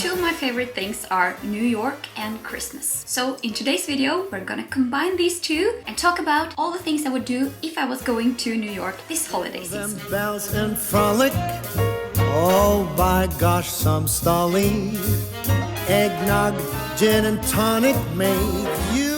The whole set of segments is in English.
Two of my favorite things are New York and Christmas. So in today's video, we're gonna combine these two and talk about all the things I would do if I was going to New York this holiday season. Them bells and frolic, oh by gosh, some stolly eggnog, gin and tonic make you.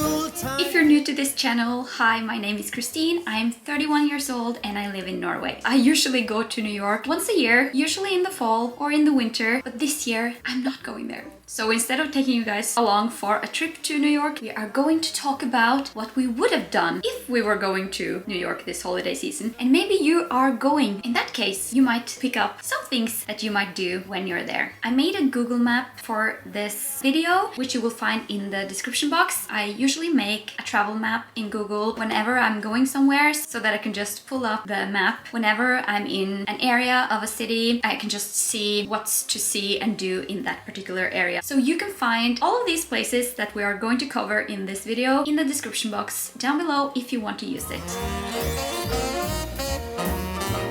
If you're new to this channel, hi, my name is Kristine. I'm 31 years old and I live in Norway. I usually go to New York once a year, usually in the fall or in the winter, but this year I'm not going there. So instead of taking you guys along for a trip to New York, we are going to talk about what we would have done if we were going to New York this holiday season. And maybe you are going. In that case, you might pick up some things that you might do when you're there. I made a Google map for this video, which you will find in the description box. I usually make a travel map in Google whenever I'm going somewhere so that I can just pull up the map whenever I'm in an area of a city. I can just see what's to see and do in that particular area. So you can find all of these places that we are going to cover in this video in the description box down below if you want to use it.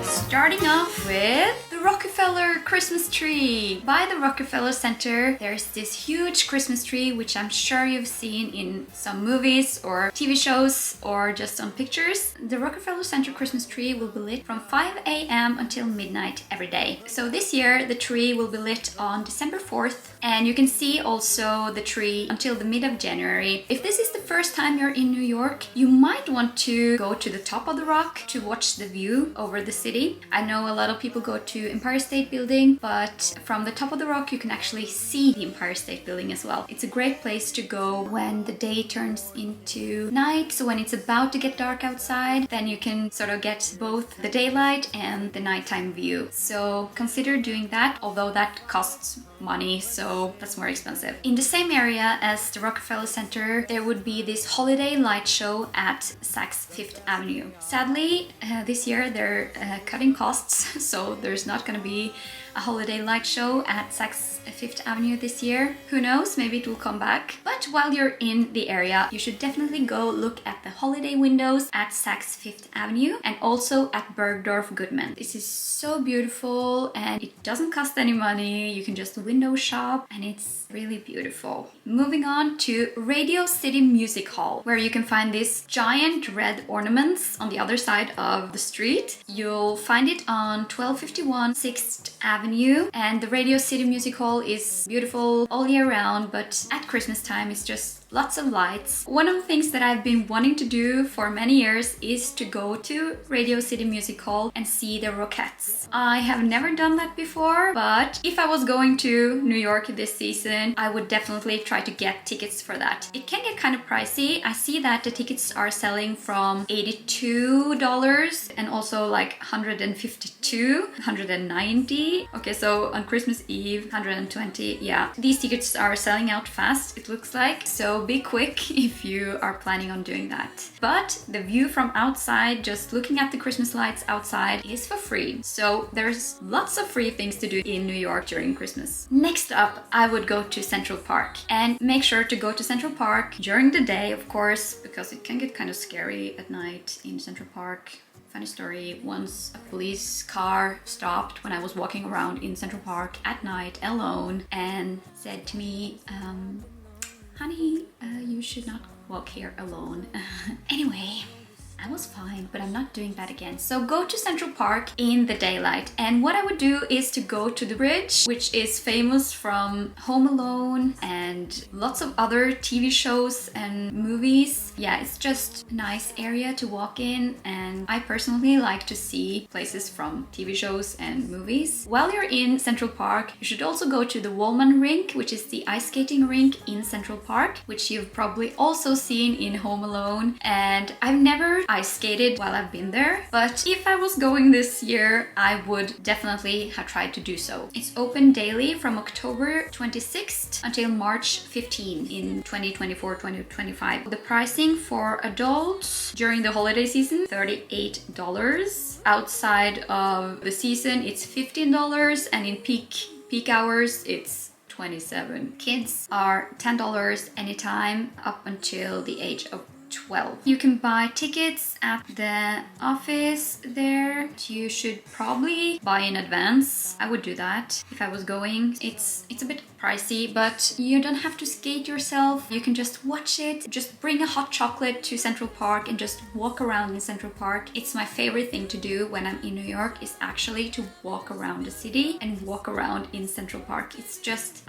Starting off with the Rockefeller Christmas tree. By the Rockefeller Center, there's this huge Christmas tree, which I'm sure you've seen in some movies or TV shows or just on pictures. The Rockefeller Center Christmas tree will be lit from 5 a.m. until midnight every day. So this year, the tree will be lit on December 4th, and you can see also the tree until the mid of January. If this is the first time you're in New York, you might want to go to the top of the rock to watch the view over the city. I know a lot of people go to Empire State Building, but from the top of the rock you can actually see the Empire State Building as well. It's a great place to go when the day turns into night, so when it's about to get dark outside, then you can sort of get both the daylight and the nighttime view. So consider doing that, although that costs money, so that's more expensive. In the same area as the Rockefeller Center, there would be this holiday light show at Saks Fifth Avenue. Sadly, this year they're cutting costs, so there's not gonna be a holiday light show at Saks Fifth Avenue this year. Who knows, maybe it will come back. But while you're in the area, you should definitely go look at the holiday windows at Saks Fifth Avenue and also at Bergdorf Goodman. This is so beautiful and it doesn't cost any money. You can just window shop and it's really beautiful. Moving on to Radio City Music Hall, where you can find these giant red ornaments on the other side of the street. You'll find it on 1251 6th Avenue, and the Radio City Music Hall is beautiful all year round, but at Christmas time it's just lots of lights. One of the things that I've been wanting to do for many years is to go to Radio City Music Hall and see the Rockettes. I have never done that before, but if I was going to New York this season, I would definitely try to get tickets for that. It can get kind of pricey. I see that the tickets are selling from $82 and also like $152, $190. Okay, so on Christmas Eve, $120. Yeah, these tickets are selling out fast, it looks like. So be quick if you are planning on doing that. But the view from outside, just looking at the Christmas lights outside, is for free. So there's lots of free things to do in New York during Christmas. Next up, I would go to Central Park. And make sure to go to Central Park during the day, of course, because it can get kind of scary at night in Central Park. Funny story, once a police car stopped when I was walking around in Central Park at night alone and said to me, honey, you should not walk here alone. Anyway, I was fine, but I'm not doing that again. So go to Central Park in the daylight. And what I would do is to go to the bridge, which is famous from Home Alone and lots of other TV shows and movies. Yeah, it's just a nice area to walk in, and I personally like to see places from TV shows and movies. While you're in Central Park, you should also go to the Wollman Rink, which is the ice skating rink in Central Park, which you've probably also seen in Home Alone. And I've never ice skated while I've been there, but if I was going this year, I would definitely have tried to do so. It's open daily from October 26th until March 15 in 2024-2025. The pricing for adults during the holiday season, $38. Outside of the season, it's $15, and in peak hours, it's $27. Kids are $10 anytime up until the age of 12. You can buy tickets at the office there. You should probably buy in advance. I would do that if I was going. It's a bit pricey, but you don't have to skate yourself. You can just watch it. Just bring a hot chocolate to Central Park and just walk around in Central Park. It's my favorite thing to do when I'm in New York, is actually to walk around the city and walk around in Central Park. It's just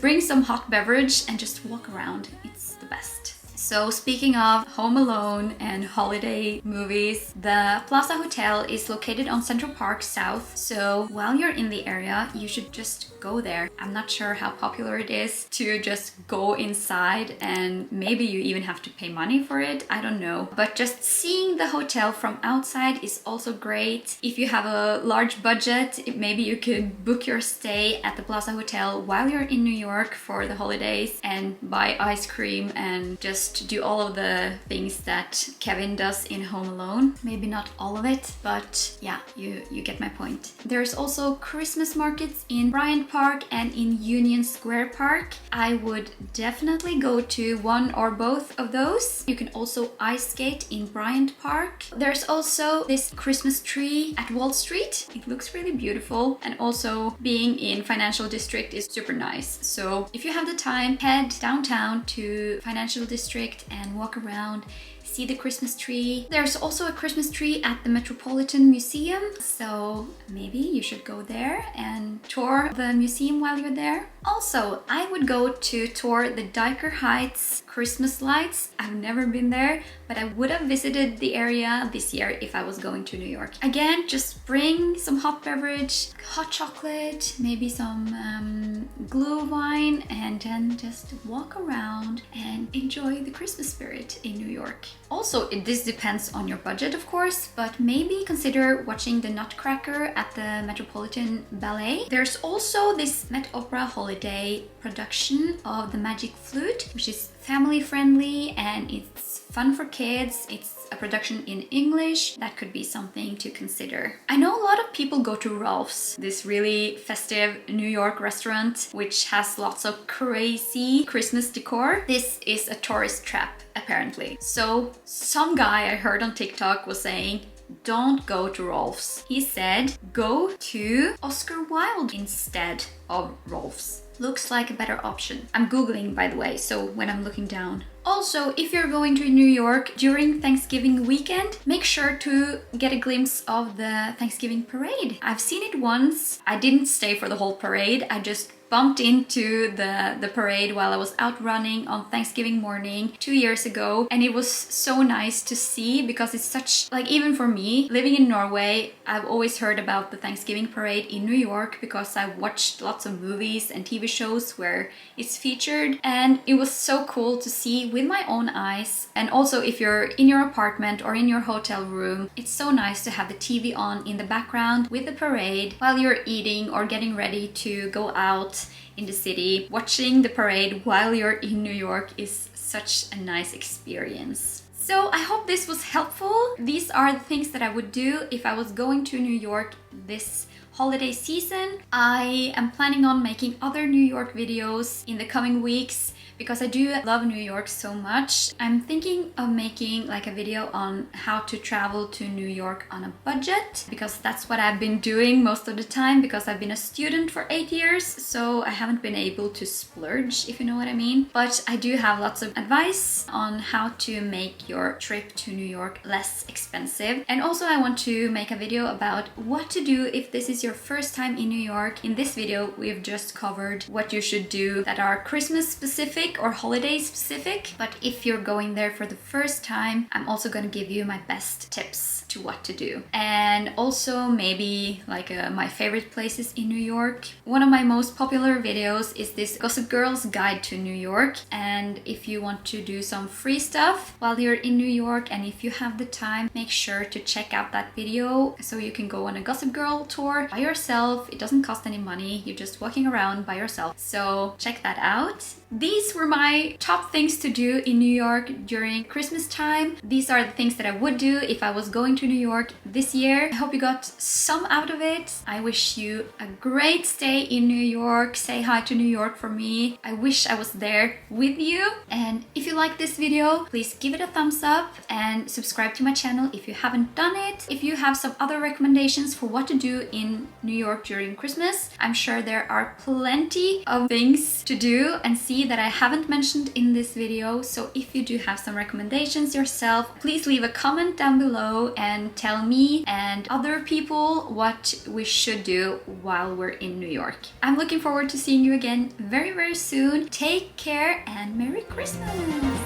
bring some hot beverage and just walk around. It's the best. So speaking of Home Alone and holiday movies, the Plaza Hotel is located on Central Park South. So while you're in the area, you should just go there. I'm not sure how popular it is to just go inside, and maybe you even have to pay money for it. I don't know. But just seeing the hotel from outside is also great. If you have a large budget, maybe you could book your stay at the Plaza Hotel while you're in New York for the holidays and buy ice cream and just do all of the things that Kevin does in Home Alone. Maybe not all of it, but yeah, you get my point. There's also Christmas markets in Bryant Park and in Union Square Park. I would definitely go to one or both of those. You can also ice skate in Bryant Park. There's also this Christmas tree at Wall Street. It looks really beautiful, and also being in Financial District is super nice. So if you have the time, head downtown to Financial District and walk around, see the Christmas tree. There's also a Christmas tree at the Metropolitan Museum, so maybe you should go there and tour the museum while you're there. Also, I would go to tour the Dyker Heights Christmas lights. I've never been there, but I would have visited the area this year if I was going to New York. Again, just bring some hot beverage, hot chocolate, maybe some glue wine, and then just walk around and enjoy the Christmas spirit in New York. Also, this depends on your budget, of course, but maybe consider watching the Nutcracker at the Metropolitan Ballet. There's also this Met Opera holiday production of The Magic Flute, which is family friendly and it's fun for kids. It's a production in English. That could be something to consider. I know a lot of people go to Rolf's, this really festive New York restaurant, which has lots of crazy Christmas decor. This is a tourist trap, apparently. So some guy I heard on TikTok was saying, don't go to Rolf's. He said, go to Oscar Wilde instead of Rolf's. Looks like a better option. I'm Googling, by the way, so when I'm looking down. Also, if you're going to New York during Thanksgiving weekend, make sure to get a glimpse of the Thanksgiving parade. I've seen it once. I didn't stay for the whole parade. I just bumped into the parade while I was out running on Thanksgiving morning 2 years ago, and it was so nice to see because it's such, like, even for me living in Norway, I've always heard about the Thanksgiving parade in New York because I watched lots of movies and TV shows where it's featured, and it was so cool to see with my own eyes. And also, if you're in your apartment or in your hotel room, it's so nice to have the TV on in the background with the parade while you're eating or getting ready to go out in the city. Watching the parade while you're in New York is such a nice experience. So I hope this was helpful. These are the things that I would do if I was going to New York this holiday season. I am planning on making other New York videos in the coming weeks because I do love New York so much. I'm thinking of making like a video on how to travel to New York on a budget, because that's what I've been doing most of the time because I've been a student for 8 years, so I haven't been able to splurge, if you know what I mean. But I do have lots of advice on how to make your trip to New York less expensive. And also I want to make a video about what to do if this is your first time in New York. In this video, we've just covered what you should do that are Christmas specific or holiday specific, but if you're going there for the first time, I'm also going to give you my best tips to what to do. And also maybe like my favorite places in New York. One of my most popular videos is this Gossip Girl's Guide to New York, and if you want to do some free stuff while you're in New York and if you have the time, make sure to check out that video so you can go on a Gossip Girl tour by yourself. It doesn't cost any money, you're just walking around by yourself, so check that out. these were my top things to do in New York during Christmas time. These are the things that I would do if I was going to New York this year. I hope you got some out of it. I wish you a great stay in New York. Say hi to New York for me. I wish I was there with you. And if you like this video, please give it a thumbs up and subscribe to my channel if you haven't done it. If you have some other recommendations for what to do in New York during Christmas, I'm sure there are plenty of things to do and see that I haven't mentioned in this video. So if you do have some recommendations yourself, please leave a comment down below and tell me and other people what we should do while we're in New York. I'm looking forward to seeing you again very, very soon. Take care and Merry Christmas!